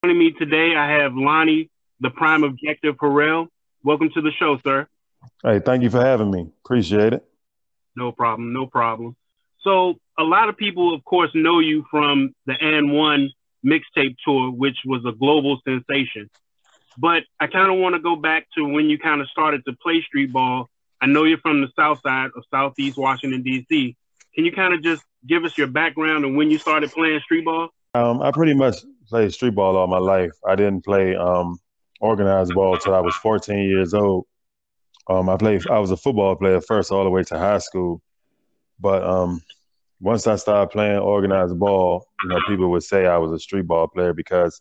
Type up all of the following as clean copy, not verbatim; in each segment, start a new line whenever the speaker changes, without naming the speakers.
Joining me today, I have Lonnie, the prime objective Harrell. Welcome to the show, sir.
Hey, thank you for having me. Appreciate it.
No problem, no problem. So, a lot of people, of course, know you from the And One mixtape tour, which was a global sensation. But I kind of want to go back to when you kind of started to play street ball. I know you're from the South Side of Southeast Washington, D.C. Can you kind of just give us your background and when you started playing street ball?
I pretty much played street ball all my life. I didn't play organized ball till I was 14 years old. I was a football player first all the way to high school. But once I started playing organized ball, people would say I was a street ball player because,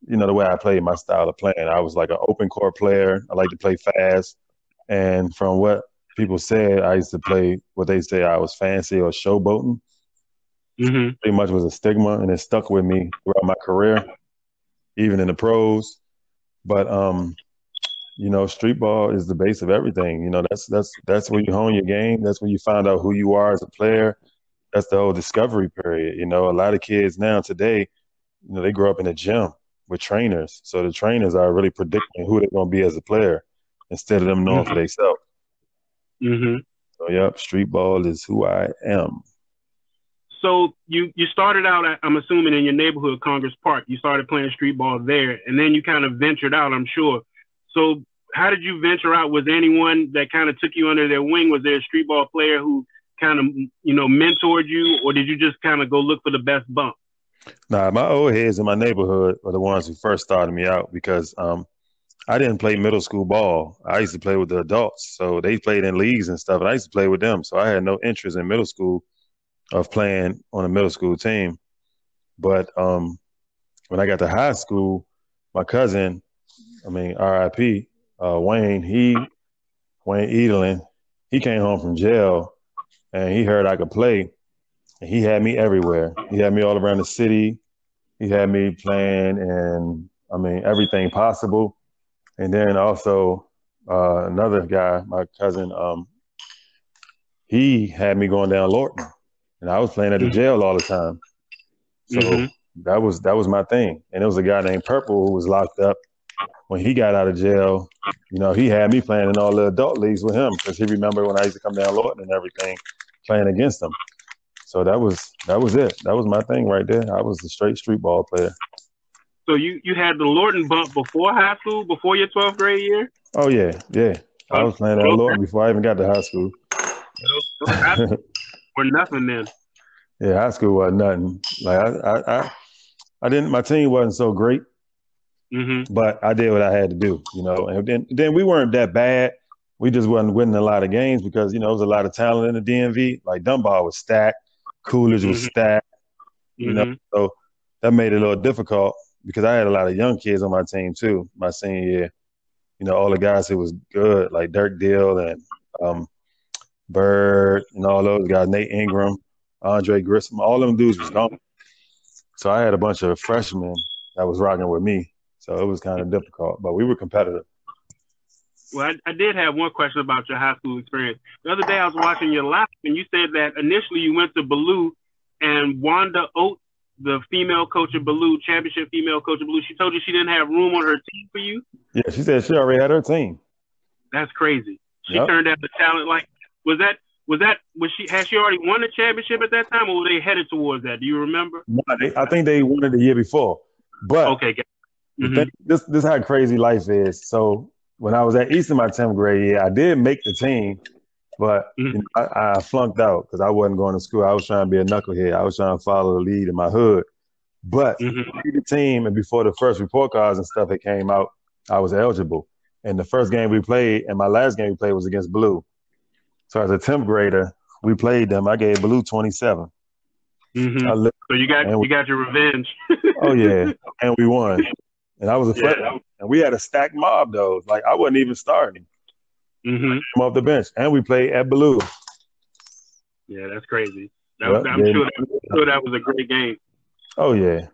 the way I played, my style of playing. I was like an open court player. I like to play fast. And from what people said, I used to play what they say I was fancy or showboating. Pretty much was a stigma, and it stuck with me throughout my career, even in the pros. But street ball is the base of everything. That's where you hone your game. That's when you find out who you are as a player. That's the whole discovery period. A lot of kids now today, they grow up in a gym with trainers. So the trainers are really predicting who they're going to be as a player instead of them knowing for themselves. So, yep, street ball is who I am.
So you started out, I'm assuming, in your neighborhood, Congress Park. You started playing street ball there, and then you kind of ventured out, I'm sure. So how did you venture out? Was there anyone that kind of took you under their wing? Was there a street ball player who kind of, mentored you, or did you just kind of go look for the best bump?
Nah, my old heads in my neighborhood were the ones who first started me out because I didn't play middle school ball. I used to play with the adults. So they played in leagues and stuff, and I used to play with them. So I had no interest in middle school of playing on a middle school team. But when I got to high school, my cousin, R.I.P., Wayne Edelin, he came home from jail and he heard I could play. And he had me everywhere. He had me all around the city. He had me playing in, everything possible. And then also another guy, my cousin, he had me going down Lorton. And I was playing at the jail all the time. So that was my thing. And it was a guy named Purple who was locked up. When he got out of jail, he had me playing in all the adult leagues with him because he remembered when I used to come down Lorton and everything, playing against him. So that was it. That was my thing right there. I was the straight street ball player.
So you had the Lorton bump before high school, before your 12th grade year?
Oh, yeah. I was playing at Lorton before I even got to high school.
Or nothing then.
Yeah, high school wasn't nothing. Like I didn't. My team wasn't so great, but I did what I had to do. And then we weren't that bad. We just wasn't winning a lot of games because there was a lot of talent in the DMV. Like Dunbar was stacked, Coolidge was stacked. So that made it a little difficult because I had a lot of young kids on my team too. My senior year, all the guys who was good, like Dirk Deal and Bird and all those guys, Nate Ingram, Andre Grissom, all them dudes was gone. So I had a bunch of freshmen that was rocking with me. So it was kind of difficult, but we were competitive.
Well, I did have one question about your high school experience. The other day I was watching your live, and you said that initially you went to Ballou, and Wanda Oates, the female coach of Ballou, championship female coach of Ballou, she told you she didn't have room on her team for you?
Yeah, she said she already had her team.
That's crazy. She turned out the talent. Like, had she already won the championship at that time, or were they headed towards that? Do you remember?
No, I think they won it the year before. But
okay,
this is how crazy life is. So when I was at Easton my 10th grade year, I did make the team, but I flunked out because I wasn't going to school. I was trying to be a knucklehead. I was trying to follow the lead in my hood. But the team, and before the first report cards and stuff that came out, I was eligible. And the first game we played and my last game we played was against Blue. So as a 10th grader, we played them. I gave Blue 27.
So you got your revenge.
Oh, yeah. And we won. And I was a freshman. And we had a stacked mob, though. Like, I wasn't even starting. I came off the bench. And we played at Blue.
Yeah, that's crazy. I'm sure that was a great game.
Oh, yeah.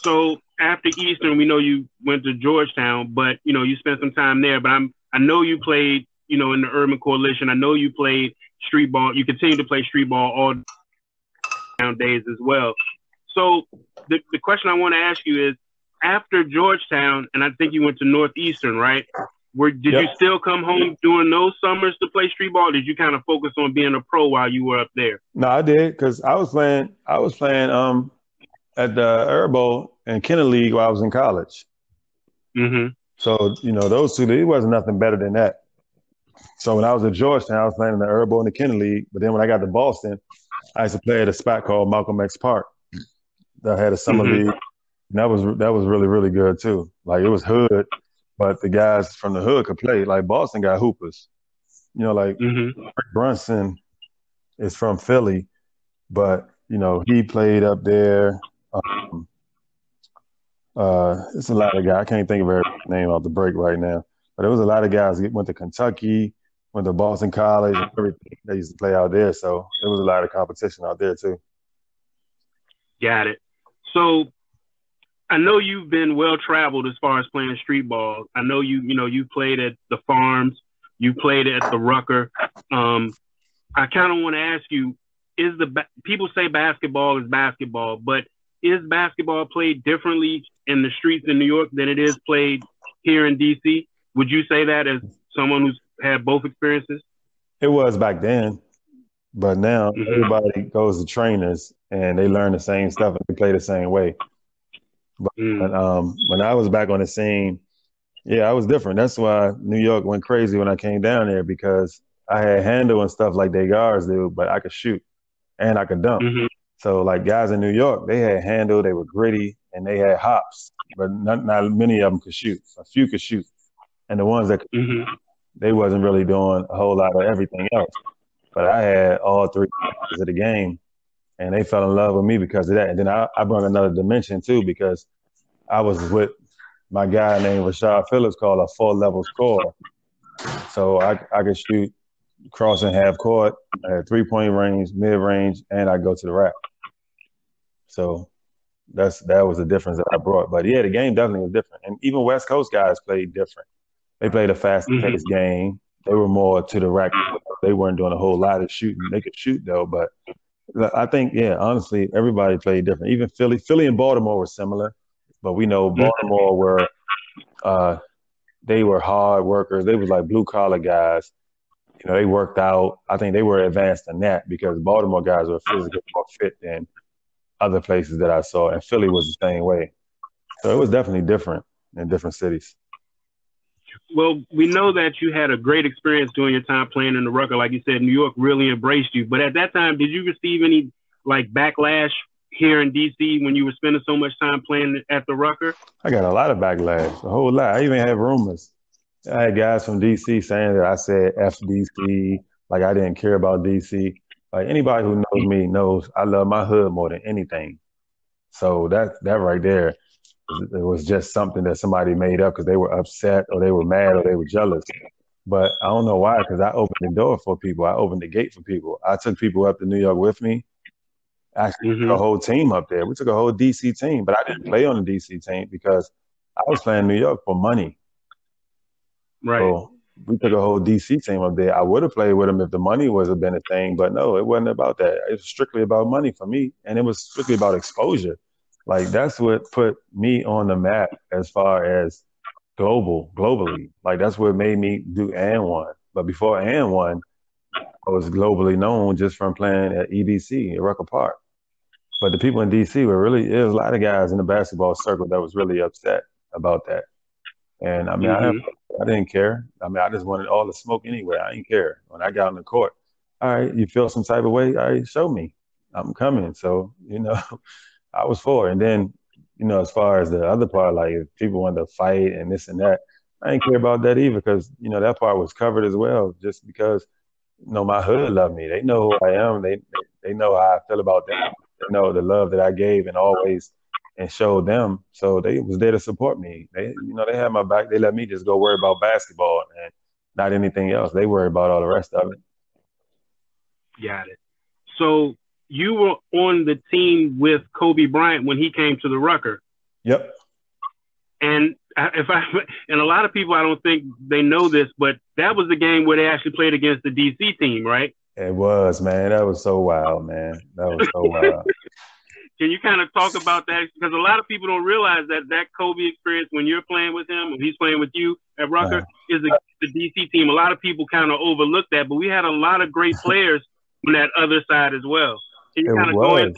So after Eastern, we know you went to Georgetown, but, you spent some time there. But I know you played, in the Urban Coalition. I know you played street ball. You continue to play street ball all down days as well. So the question I want to ask you is, after Georgetown, and I think you went to Northeastern, right? Did you still come home during those summers to play street ball? Or did you kind of focus on being a pro while you were up there?
No, I did because I was playing at the Herb Bowl and Kennel League while I was in college.
Mm-hmm.
So, those two, it wasn't nothing better than that. So when I was at Georgetown, I was playing in the Herb Bowl and the Kennel League. But then when I got to Boston, I used to play at a spot called Malcolm X Park that had a summer league. And that was really, really good too. Like, it was hood, but the guys from the hood could play. Like, Boston got hoopers. Like Rick Brunson is from Philly, but he played up there. It's a lot of guys. I can't think of every name off the break right now, but there was a lot of guys that went to Kentucky, went to Boston College, and everything. They used to play out there, so there was a lot of competition out there too. Got
it. So I know you've been well traveled as far as playing street ball. I know you played at the Farms, you played at the Rucker. I kind of want to ask you: people say basketball is basketball, but is basketball played differently in the streets in New York than it is played here in DC? Would you say that as someone who's had both experiences?
It was back then, but now everybody goes to trainers and they learn the same stuff and they play the same way. But when I was back on the scene, I was different. That's why New York went crazy when I came down there, because I had handle and stuff like they guards do, but I could shoot and I could dunk. So like guys in New York, they had handle, they were gritty, and they had hops, but not many of them could shoot. A few could shoot, and the ones that could, they wasn't really doing a whole lot of everything else. But I had all three of the game, and they fell in love with me because of that. And then I brought another dimension too, because I was with my guy named Rashad Phillips, called a 4-level scorer. So I could shoot crossing half court, I had 3-point range, mid range, and I go to the rack. So that was the difference that I brought. But the game definitely was different. And even West Coast guys played different. They played a fast-paced game. They were more to the rack. They weren't doing a whole lot of shooting. They could shoot though, but I think, honestly, everybody played different. Even Philly and Baltimore were similar, but we know Baltimore were they were hard workers. They was like blue-collar guys. They worked out. I think they were advanced in that because Baltimore guys were physically more fit than other places that I saw, and Philly was the same way. So it was definitely different in different cities.
Well, we know that you had a great experience during your time playing in the Rucker. Like you said, New York really embraced you. But at that time, did you receive any backlash here in DC when you were spending so much time playing at the Rucker?
I got a lot of backlash, a whole lot. I even had rumors. I had guys from DC saying that I said F DC, like I didn't care about DC. Like anybody who knows me knows I love my hood more than anything. So that right there, it was just something that somebody made up because they were upset or they were mad or they were jealous. But I don't know why, because I opened the door for people. I opened the gate for people. I took people up to New York with me. Actually, took a whole team up there. We took a whole DC team, but I didn't play on the DC team because I was playing New York for money.
Right.
So we took a whole DC team up there. I would have played with them if the money was have been a thing, but no, it wasn't about that. It was strictly about money for me, and it was strictly about exposure. Like that's what put me on the map as far as globally. Like that's what made me do AND1. But before AND1, I was globally known just from playing at EBC at Rucker Park. But the people in DC there was a lot of guys in the basketball circle that was really upset about that. And I mean, I didn't care. I mean, I just wanted all the smoke anyway. I didn't care. When I got on the court, all right, you feel some type of way? All right, show me. I'm coming. So, I was for it. And then, as far as the other part, like if people wanted to fight and this and that, I didn't care about that either because, that part was covered as well just because, my hood loved me. They know who I am. They know how I feel about them. They know the love that I gave and always and showed them. So they was there to support me. They had my back. They let me just go worry about basketball and not anything else. They worry about all the rest of it.
Got it. So you were on the team with Kobe Bryant when he came to the Rucker.
Yep.
And and a lot of people, I don't think they know this, but that was the game where they actually played against the DC team, right?
It was, man. That was so wild, man. That was so wild.
Can you kind of talk about that? Because a lot of people don't realize that Kobe experience when you're playing with him, when he's playing with you at Rucker, is the DC team. A lot of people kind of overlook that, but we had a lot of great players on that other side as well. Can you kind of go into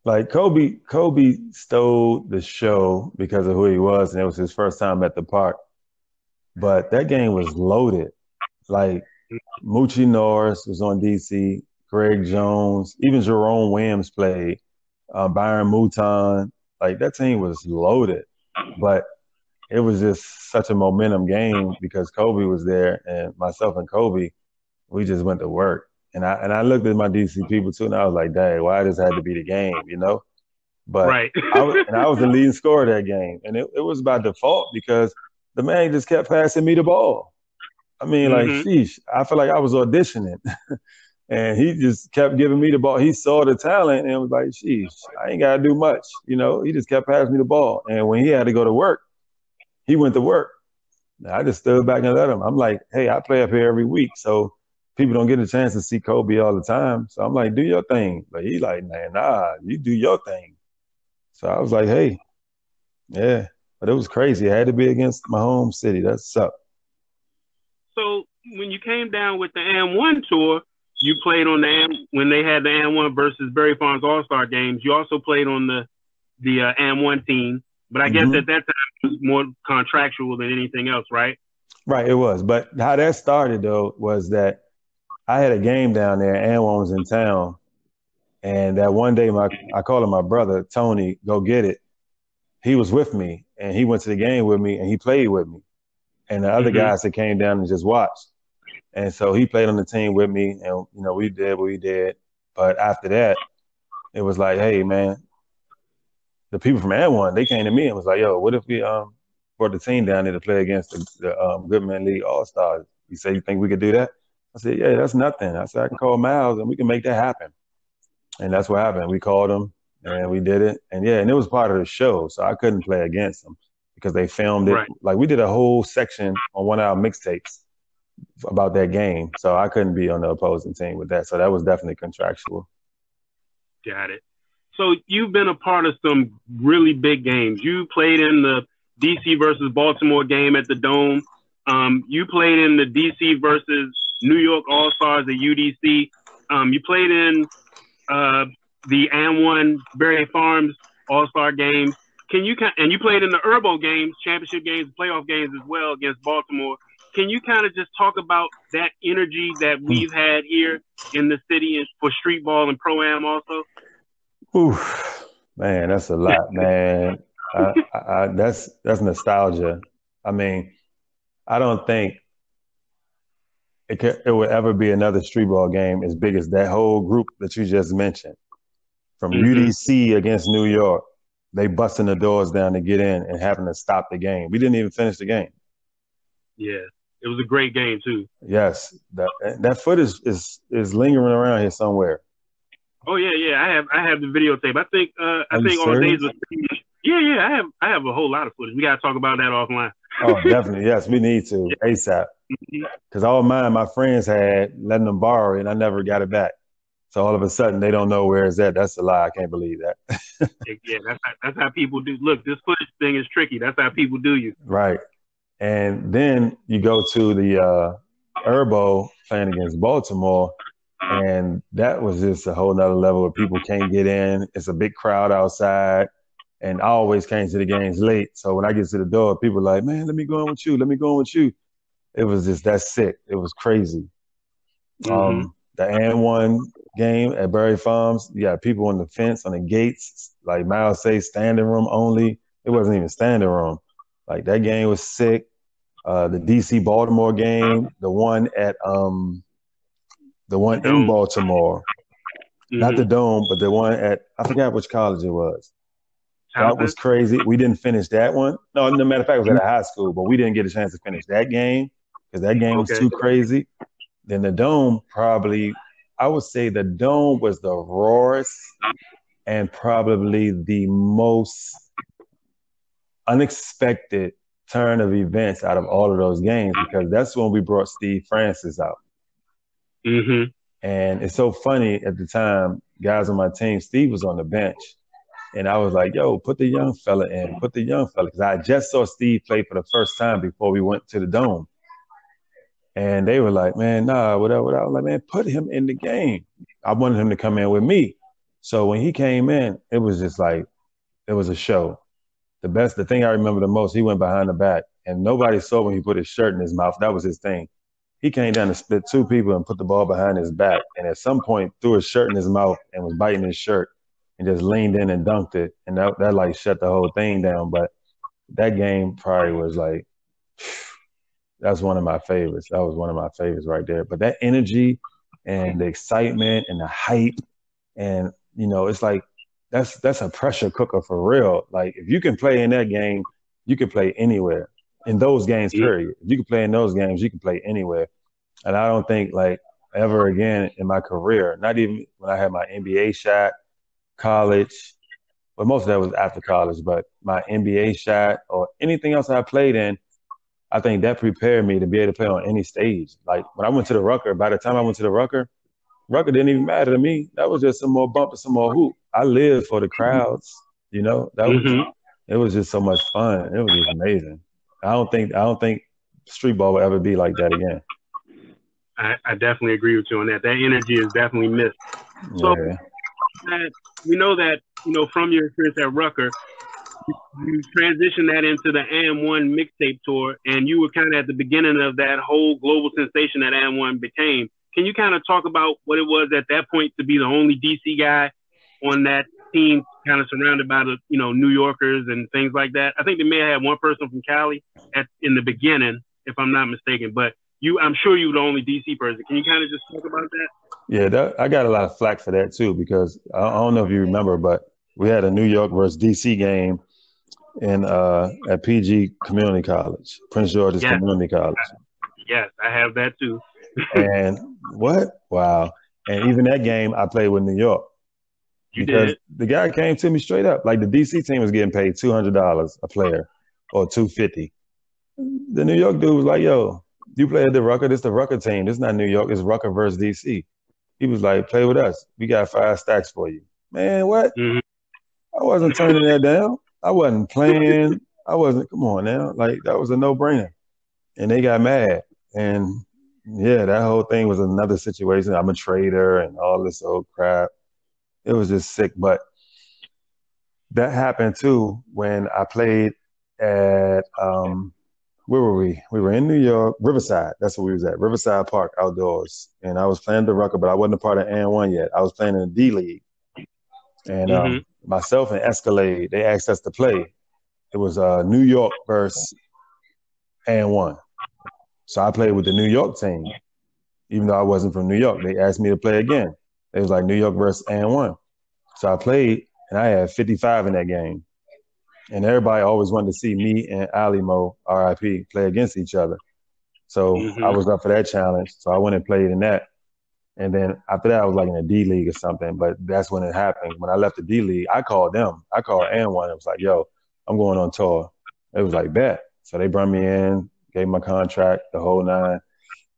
like Kobe stole the show because of who he was, and it was his first time at the park. But that game was loaded. Like Moochie Norris was on DC, Greg Jones, even Jerome Williams played, Byron Mouton. Like that team was loaded. But it was just such a momentum game because Kobe was there, and myself and Kobe, we just went to work. And I looked at my DC people too, and I was like, dang, why this had to be the game, you know? But
right?
I was the leading scorer of that game. And it was by default because the man just kept passing me the ball. I mean, like, sheesh, I feel like I was auditioning. And he just kept giving me the ball. He saw the talent and was like, sheesh, I ain't got to do much. You know, he just kept passing me the ball. And when he had to go to work, he went to work. I just stood back and let him. I'm like, hey, I play up here every week. So people don't get a chance to see Kobe all the time. So I'm like, do your thing. But he's like, man, nah, you do your thing. So I was like, hey, yeah. But it was crazy. I had to be against my home city. That sucked.
So when you came down with the AN1 tour, you played on when they had the AN1 versus Berry Farms AllStar games. You also played on the AN1 team. But I guess at that time it was more contractual than anything else, right?
Right, it was. But how that started, though, was that I had a game down there. AN1 was in town. And that one day, I called him my brother, Tony, go get it. He was with me, and he went to the game with me, and he played with me. And the other guys that came down and just watched. And so he played on the team with me, and, you know, we did what we did. But after that, it was like, hey, man, the people from AN1, they came to me and was like, yo, what if we brought the team down there to play against the Goodman League All-Stars? You say, you think we could do that? I said, yeah, that's nothing. I said, I can call Miles, and we can make that happen. And that's what happened. We called them, and we did it. And, yeah, and it was part of the show, so I couldn't play against them because they filmed it. Right. Like, we did a whole section on one of our mixtapes about that game, so I couldn't be on the opposing team with that. So that was definitely contractual.
Got it. So you've been a part of some really big games. You played in the DC versus Baltimore game at the Dome. You played in the DC versus New York All-Stars at UDC. You played in the AN1 Berry Farms All-Star games. And you played in the Urbo games, championship games, playoff games as well against Baltimore. Can you kind of just talk about that energy that we've had here in the city for street ball and pro-am also?
Ooh, man, that's a lot, man. That's nostalgia. I mean, I don't think it would ever be another street ball game as big as that whole group that you just mentioned. From UDC against New York, they busting the doors down to get in and having to stop the game. We didn't even finish the game.
Yeah, it was a great game too.
Yes, that footage is lingering around here somewhere.
Oh yeah. I have the videotape. I think on days of yeah. I have a whole lot of footage. We gotta talk about that offline.
Oh, definitely. Yes, we need to ASAP. Because all mine, my friends had letting them borrow it, and I never got it back. So all of a sudden, they don't know where it's at. That's a lie. I can't believe that.
Yeah, that's how people do. Look, this footage thing is tricky. That's how people do you.
Right. And then you go to the Urbo playing against Baltimore, and that was just a whole nother level where people can't get in. It's a big crowd outside, and I always came to the games late. So when I get to the door, people are like, man, let me go in with you. Let me go in with you. It was just that sick. It was crazy. The AN1 game at Berry Farms, you got people on the fence, on the gates, like Miles say, standing room only. It wasn't even standing room. Like that game was sick. The DC Baltimore game, the one in Baltimore, not the Dome, but the one at, I forgot which college it was. That was crazy. We didn't finish that one. No, matter of fact, it was at a high school, but we didn't get a chance to finish that game because that game was too crazy. Then the Dome probably, I would say the Dome was the rawest and probably the most unexpected turn of events out of all of those games because that's when we brought Steve Francis out. And it's so funny at the time, guys on my team, Steve was on the bench. And I was like, yo, put the young fella in, put the young fella. Because I just saw Steve play for the first time before we went to the Dome. And they were like, man, nah, whatever, whatever. I was like, man, put him in the game. I wanted him to come in with me. So when he came in, it was just like, it was a show. The thing I remember the most, he went behind the back and nobody saw when he put his shirt in his mouth. That was his thing. He came down and split two people and put the ball behind his back. And at some point threw his shirt in his mouth and was biting his shirt and just leaned in and dunked it. And that like shut the whole thing down. But that game probably was like, that's one of my favorites. That was one of my favorites right there. But that energy and the excitement and the hype and, it's like, that's a pressure cooker for real. Like if you can play in that game, you can play anywhere. In those games, period. If you can play in those games, you can play anywhere. And I don't think like ever again in my career, not even when I had my NBA shot, college, but most of that was after college, but my NBA shot or anything else I played in, I think that prepared me to be able to play on any stage. Like when I went to the Rucker, by the time I went to the Rucker didn't even matter to me. That was just some more bump and some more hoop. I lived for the crowds, it was just so much fun. It was just amazing. I don't think street ball will ever be like that again.
I definitely agree with you on that. That energy is definitely missed. So we know that, from your experience at Rucker, you transitioned that into the AND1 mixtape tour, and you were kind of at the beginning of that whole global sensation that AND1 became. Can you kind of talk about what it was at that point to be the only DC guy on that team, kind of surrounded by the, New Yorkers and things like that? I think they may have had one person from Cali in the beginning, if I'm not mistaken, but I'm sure you were the only DC person. Can you kind of just talk about that?
Yeah, I got a lot of flack for that too, because I don't know if you remember, but we had a New York versus DC game at PG Community College, Prince George's Community College.
Yes, I have that too.
And what? Wow. And even that game, I played with New York. Because the guy came to me straight up. Like the DC team was getting paid $200 a player or $250. The New York dude was like, yo, you play at the Rucker. This is the Rucker team. This is not New York. It's Rucker versus DC. He was like, play with us. We got 5 stacks for you. Man, what? Mm-hmm. I wasn't turning that down. I wasn't playing. Come on now. Like, that was a no-brainer. And they got mad. And, yeah, that whole thing was another situation. I'm a trader and all this old crap. It was just sick. But that happened, too, when I played at where were we? We were in New York, Riverside. That's where we was at, Riverside Park outdoors. And I was playing the Rucker, but I wasn't a part of AND1 yet. I was playing in the D League. And myself and Escalade, they asked us to play. It was New York versus AND1. So I played with the New York team, even though I wasn't from New York. They asked me to play again. It was like New York versus AND1. So I played, and I had 55 in that game. And everybody always wanted to see me and Ali Mo, RIP, play against each other. So I was up for that challenge. So I went and played in that. And then after that, I was like in a D League or something. But that's when it happened. When I left the D League, I called them. I called AND1. It was like, yo, I'm going on tour. It was like, bet. So they brought me in, gave my contract, the whole 9.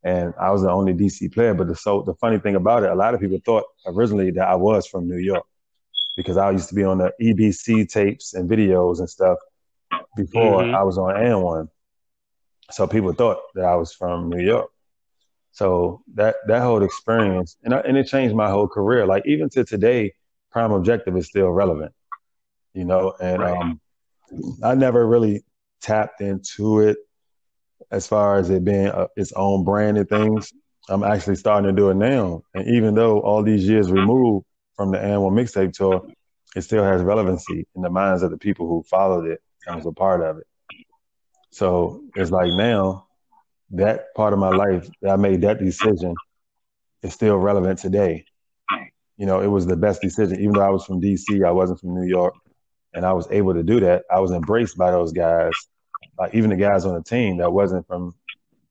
And I was the only DC player. But the funny thing about it, a lot of people thought originally that I was from New York, because I used to be on the EBC tapes and videos and stuff before I was on AND1. So people thought that I was from New York. So that whole experience, and it changed my whole career. Like even to today, Prime Objective is still relevant, and I never really tapped into it as far as it being its own brand and things. I'm actually starting to do it now. And even though all these years removed from the AND1 mixtape tour, it still has relevancy in the minds of the people who followed it and was a part of it. So it's like now that part of my life that I made that decision is still relevant today. It was the best decision. Even though I was from DC, I wasn't from New York, and I was able to do that. I was embraced by those guys, like even the guys on the team that wasn't from,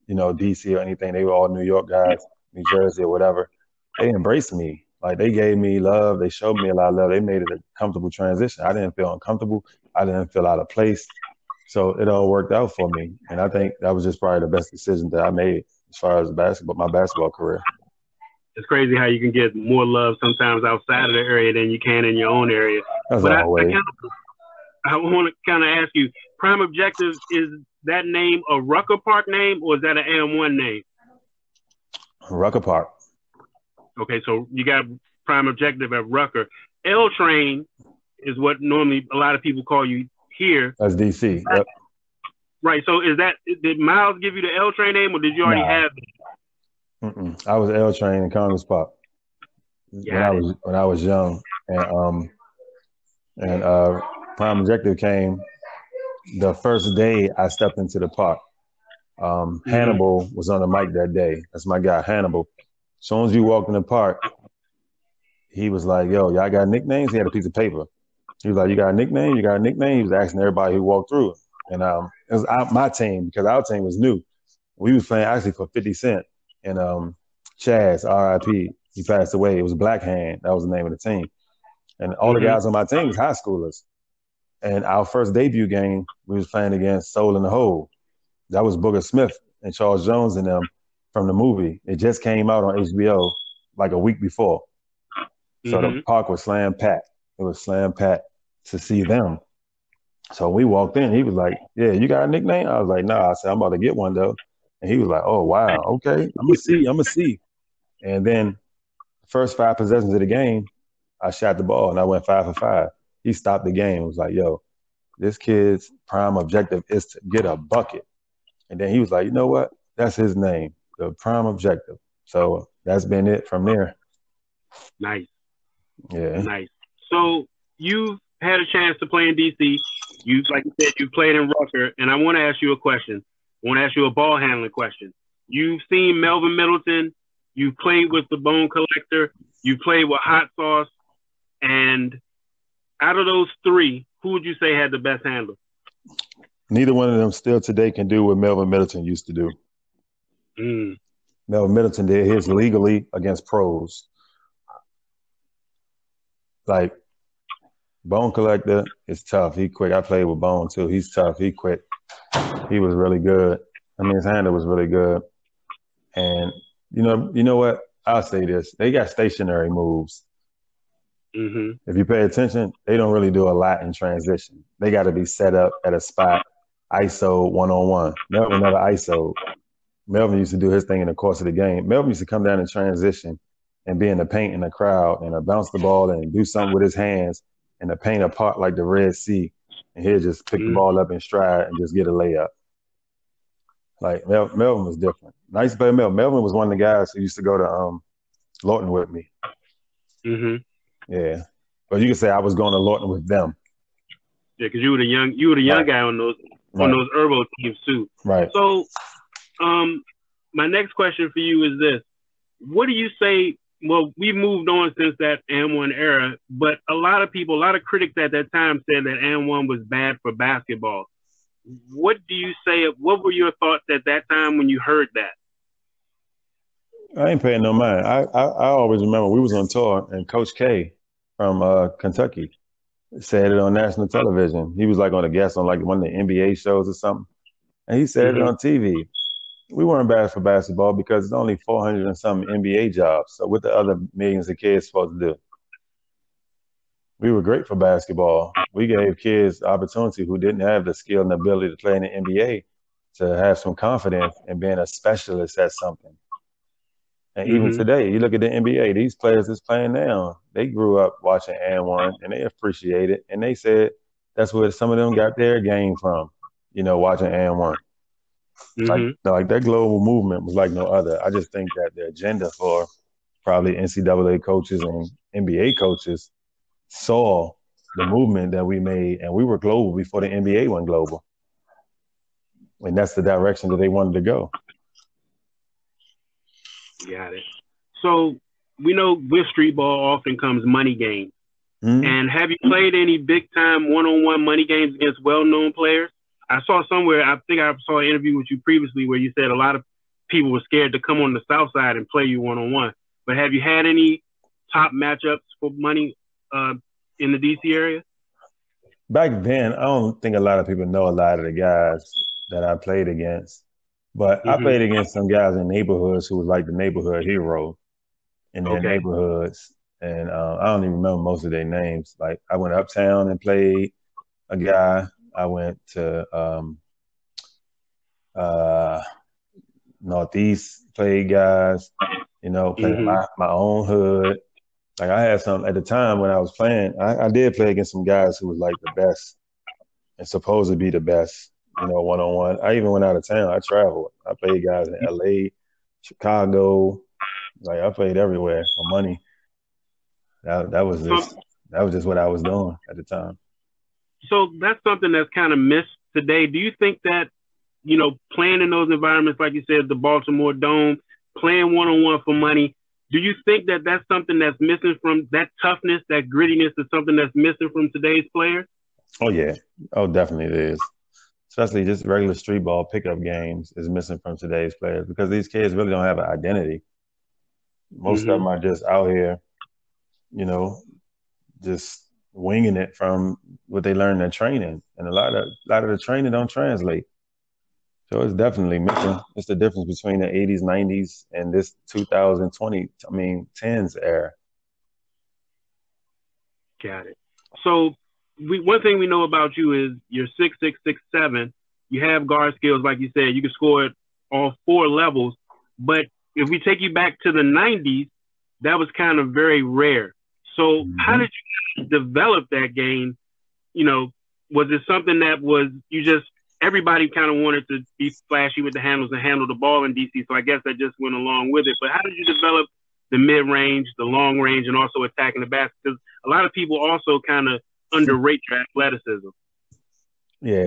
DC or anything. They were all New York guys, New Jersey or whatever. They embraced me. Like they gave me love. They showed me a lot of love. They made it a comfortable transition. I didn't feel uncomfortable. I didn't feel out of place. So it all worked out for me. And I think that was just probably the best decision that I made as far as my basketball career.
It's crazy how you can get more love sometimes outside of the area than you can in your own area.
That's
But
always.
I want to kind of ask you, Prime Objective, is that name a Rucker Park name or is that an AM1 name?
Rucker Park.
Okay, so you got Prime Objective at Rucker. L Train is what normally a lot of people call you here.
That's DC. Yep.
Right. So did Miles give you the L Train name or did you already have it?
I was L Train in Congress Park when I was young, and Prime Objective came the first day I stepped into the park. Hannibal was on the mic that day. That's my guy, Hannibal. As soon as you walked in the park, he was like, "Yo, y'all got nicknames?" He had a piece of paper. He was like, "You got a nickname? You got a nickname?" He was asking everybody who walked through. And it was my team because our team was new. We was playing actually for 50 Cent. And Chaz, R.I.P., he passed away. It was Black Hand. That was the name of the team. And all the guys on my team was high schoolers. And our first debut game, we was playing against Soul in the Hole. That was Booger Smith and Charles Jones and them from the movie. It just came out on HBO like a week before. So the park was slam packed. It was slam packed to see them. So we walked in. He was like, "Yeah, you got a nickname?" I was like, "Nah." I said, "I'm about to get one though." And he was like, "Oh wow, okay, I'm gonna see." And then first 5 possessions of the game, I shot the ball and I went 5 for 5. He stopped the game. It was like, "Yo, this kid's prime objective is to get a bucket." And then he was like, "You know what? That's his name, the Prime Objective." So that's been it from there.
Nice.
Yeah.
Nice. So you've had a chance to play in DC. You, like you said, you played in Rucker, and I want to ask you a question. I want to ask you a ball handling question. You've seen Melvin Middleton. You played with the Bone Collector. You played with Hot Sauce. And out of those three, who would you say had the best handler?
Neither one of them still today can do what Melvin Middleton used to do. Melvin Middleton did his legally against pros. Like, Bone Collector is tough. He quick. I played with Bone too. He's tough. He quick. He was really good. I mean, his handle was really good. And you know what? I'll say this: they got stationary moves. If you pay attention, they don't really do a lot in transition. They got to be set up at a spot, ISO 1-on-1. Melvin never ISO. Melvin used to do his thing in the course of the game. Melvin used to come down in transition and be in the paint in the crowd and bounce the ball and do something with his hands and the paint apart like the Red Sea. And he'll just pick the ball up in stride and just get a layup. Like, Melvin was different. I used to play Melvin. Melvin was one of the guys who used to go to Lawton with me. Yeah. But you could say I was going to Lawton with them.
Yeah, because you were the young guy on those Herbo teams too.
Right.
So my next question for you is this. What do you say? Well, we've moved on since that AM1 era, but a lot of critics at that time said that AM1 was bad for basketball. What do you say? What were your thoughts at that time when you heard that?
I ain't paying no mind. I always remember we was on tour and Coach K from Kentucky said it on national television. He was like on a guest on like one of the NBA shows or something. And he said it on TV. We weren't bad for basketball because it's only 400 and something NBA jobs. So what the other millions of kids supposed to do? We were great for basketball. We gave kids the opportunity who didn't have the skill and ability to play in the NBA to have some confidence in being a specialist at something. And even today, you look at the NBA, these players that's playing now, they grew up watching AM1 and they appreciate it. And they said that's where some of them got their game from, watching AM1. Like that global movement was like no other. I just think that the agenda for probably NCAA coaches and NBA coaches saw the movement that we made, and we were global before the NBA went global. And that's the direction that they wanted to go.
Got it. So we know with street ball often comes money games. And have you played any big time one-on-one money games against well-known players? I saw somewhere, I think I saw an interview with you previously where you said a lot of people were scared to come on the South Side and play you one-on-one. But have you had any top matchups for money in the DC area?
Back then, I don't think a lot of people know a lot of the guys that I played against. But I played against some guys in neighborhoods who was like the neighborhood hero. in their
Okay.
neighborhoods. And I don't even remember most of their names. Like I went uptown and played a guy. I went to uh, Northeast, played guys, played in
Mm-hmm.
my own hood. Like I had some at the time when I was playing, I did play against some guys who was like the best and supposed to be the best, one on one. I even went out of town. I traveled. I played guys in LA, Chicago. Like I played everywhere for money. That was
So,
just what I was doing at the time.
so that's something that's kind of missed today. Do you think that, playing in those environments, like you said, the Baltimore Dome, playing one-on-one for money, do you think that that's something that's missing from that toughness, that grittiness is something that's missing from today's players?
Oh yeah. Oh, definitely it is. Especially just regular street ball pickup games is missing from today's players because these kids really don't have an identity. Most of
Mm-hmm.
them are just out here, you know, just winging it from what they learned in training, and a lot of the training don't translate. So it's definitely missing. It's the difference between the '80s, '90s, and this 2020. I mean, tens era.
Got it. So one thing we know about you is you're 6'6", 6'7". You have guard skills, like you said. You can score at all four levels. But if we take you back to the 90s, that was kind of very rare. So how
Mm-hmm.
did you develop that game? Was it something that was you just everybody kind of wanted to be flashy with the handles and handle the ball in DC? So I guess that just went along with it. But how did you develop the mid range, the long range, and also attacking the basket? Because a lot of people also kind of underrate your athleticism.
Yeah,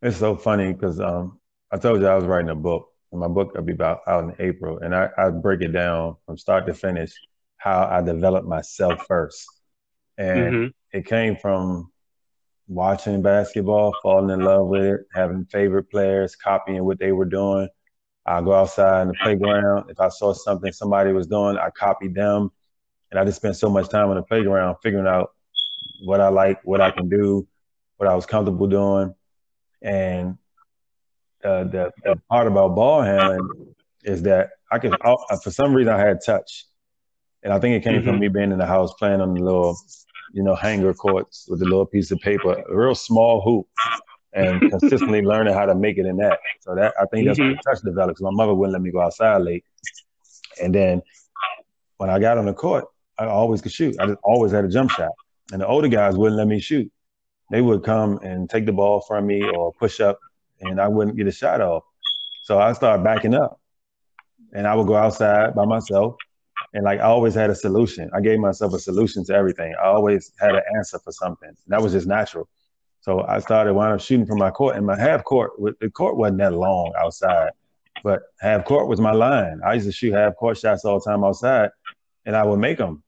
it's so funny because I told you I was writing a book, and my book will be about out in April, and I break it down from start to finish how I developed myself first, and
Mm-hmm.
it came from watching basketball, falling in love with it, having favorite players, copying what they were doing. I go outside in the playground. If I saw something somebody was doing, I copied them, and I just spent so much time on the playground figuring out what I like, what I can do, what I was comfortable doing, and the part about ball handling is that for some reason I had touch, and I think it came from
Mm-hmm.
me being in the house playing on the little, hanger courts with the little piece of paper, a real small hoop, and consistently learning how to make it in that. So that I think that's where
Mm-hmm.
the touch developed. 'Cause my mother wouldn't let me go outside late, and then when I got on the court, I always could shoot. I just always had a jump shot, and the older guys wouldn't let me shoot. They would come and take the ball from me or push up, and I wouldn't get a shot off. So I started backing up, and I would go outside by myself. And like I always had a solution. I gave myself a solution to everything. I always had an answer for something. That was just natural. So I started wound up shooting from my court, and my half court. The court wasn't that long outside, but half court was my line. I used to shoot half court shots all the time outside, and I would make them.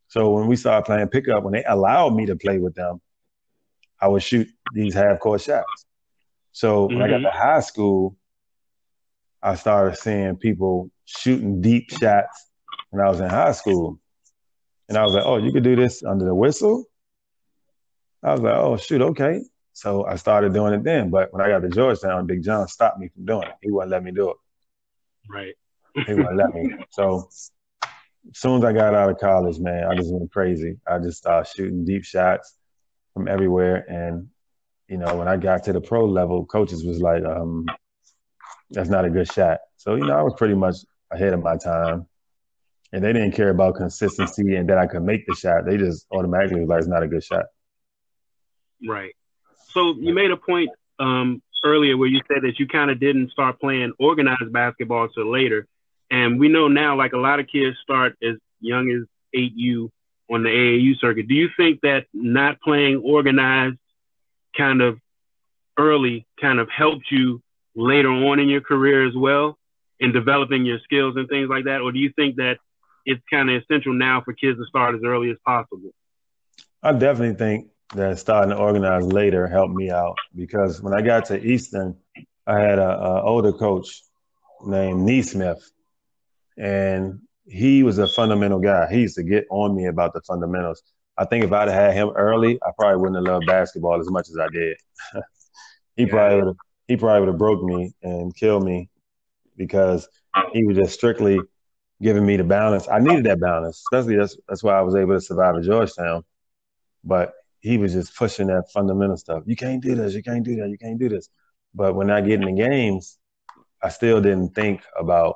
So when we started playing pickup, when they allowed me to play with them, I would shoot these half court shots. So when I got
Mm-hmm.
to high school, I started seeing people shooting deep shots when I was in high school. And I was like, oh, you could do this under the whistle? I was like, oh, shoot, okay. So I started doing it then. But when I got to Georgetown, Big John stopped me from doing it. He wouldn't let me do it.
Right.
He wouldn't let me. So as soon as I got out of college, man, I just went crazy. I just started shooting deep shots from everywhere. And, when I got to the pro level, coaches was like, that's not a good shot. So, I was pretty much ahead of my time. And they didn't care about consistency and that I could make the shot. They just automatically was like, it's not a good shot.
Right. So you made a point earlier where you said that you kind of didn't start playing organized basketball till later. And we know now, like a lot of kids start as young as 8U on the AAU circuit. Do you think that not playing organized kind of early kind of helped you later on in your career as well in developing your skills and things like that? Or do you think that it's kind of essential now for kids to start as early as possible?
I definitely think that starting to organize later helped me out because when I got to Easton, I had a older coach named Neesmith, and he was a fundamental guy. He used to get on me about the fundamentals. I think if I'd have had him early, I probably wouldn't have loved basketball as much as I did. he
Got
probably
it.
would have he probably would have broke me and killed me because he was just strictly giving me the balance. I needed that balance, especially that's why I was able to survive at Georgetown. But he was just pushing that fundamental stuff. You can't do this. You can't do that. You can't do this. But when I get in the games, I still didn't think about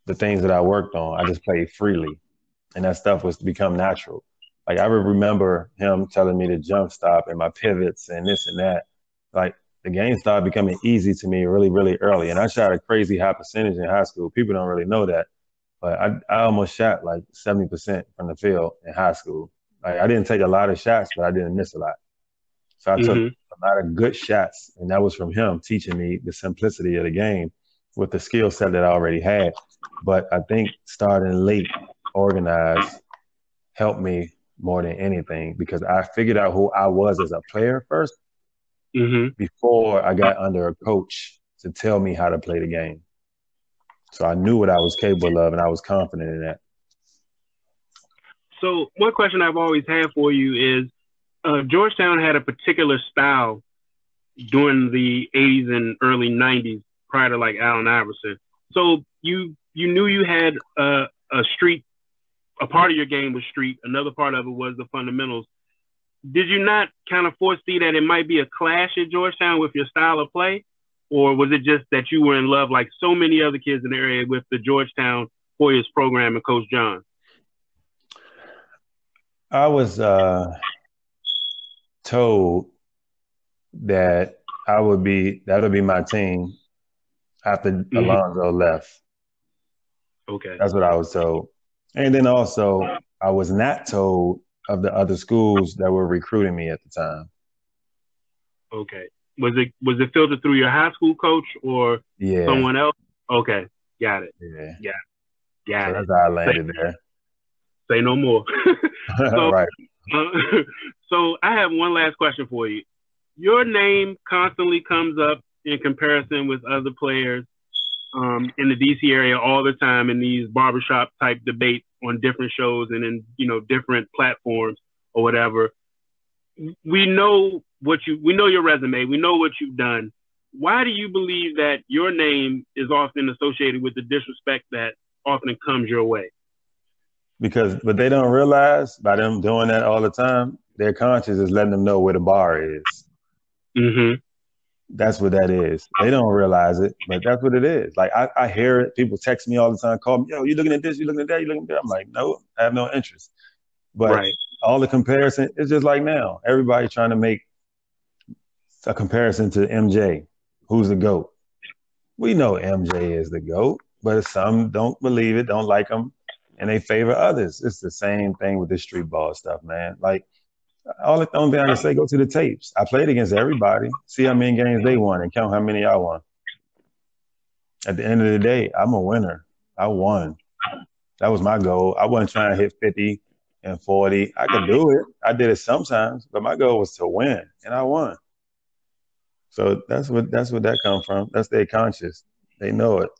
the things that I worked on. I just played freely, and that stuff was to become natural. Like I remember him telling me to jump stop and my pivots and this and that. Like the game started becoming easy to me really, really early. And I shot a crazy high percentage in high school. People don't really know that. But I almost shot like 70% from the field in high school. Like I didn't take a lot of shots, but I didn't miss a lot. So I took a lot of good shots, and that was from him teaching me the simplicity of the game with the skill set that I already had. But I think starting late, organized, helped me more than anything because I figured out who I was as a player first before I got under a coach to tell me how to play the game. So I knew what I was capable of, and I was confident in that.
So one question I've always had for you is, Georgetown had a particular style during the 80s and early 90s prior to like Allen Iverson. So you knew you had a part of your game was street, another part of it was the fundamentals. Did you not kind of foresee that it might be a clash at Georgetown with your style of play? Or was it just that you were in love, like so many other kids in the area, with the Georgetown Hoyas program and Coach John?
I was told that that'll be my team after Alonzo left.
Okay.
That's what I was told. And then also I was not told of the other schools that were recruiting me at the time.
Okay. Was it filtered through your high school coach or someone else? Okay. Got it.
Yeah.
Got
it.
That's
how I landed there.
Say no more. So,
right.
So I have one last question for you. Your name constantly comes up in comparison with other players in the DC area all the time in these barbershop type debates on different shows and in different platforms or whatever. We know your resume. We know what you've done. Why do you believe that your name is often associated with the disrespect that often comes your way?
Because what they don't realize by them doing that all the time, their conscience is letting them know where the bar is. That's what that is. They don't realize it, but that's what it is. Like I hear it. People text me all the time, call me, yo, you looking at this, you looking at that, you looking at that. I'm like, no, I have no interest. But all the comparison is just like now. Everybody trying to make a comparison to MJ, who's the GOAT. We know MJ is the GOAT, but some don't believe it, don't like him, and they favor others. It's the same thing with this street ball stuff, man. Like, only thing I can say, go to the tapes. I played against everybody, see how many games they won, and count how many I won. At the end of the day, I'm a winner. I won. That was my goal. I wasn't trying to hit 50 and 40. I could do it. I did it sometimes, but my goal was to win, and I won. So that's what that come from. That's their conscience. They know it.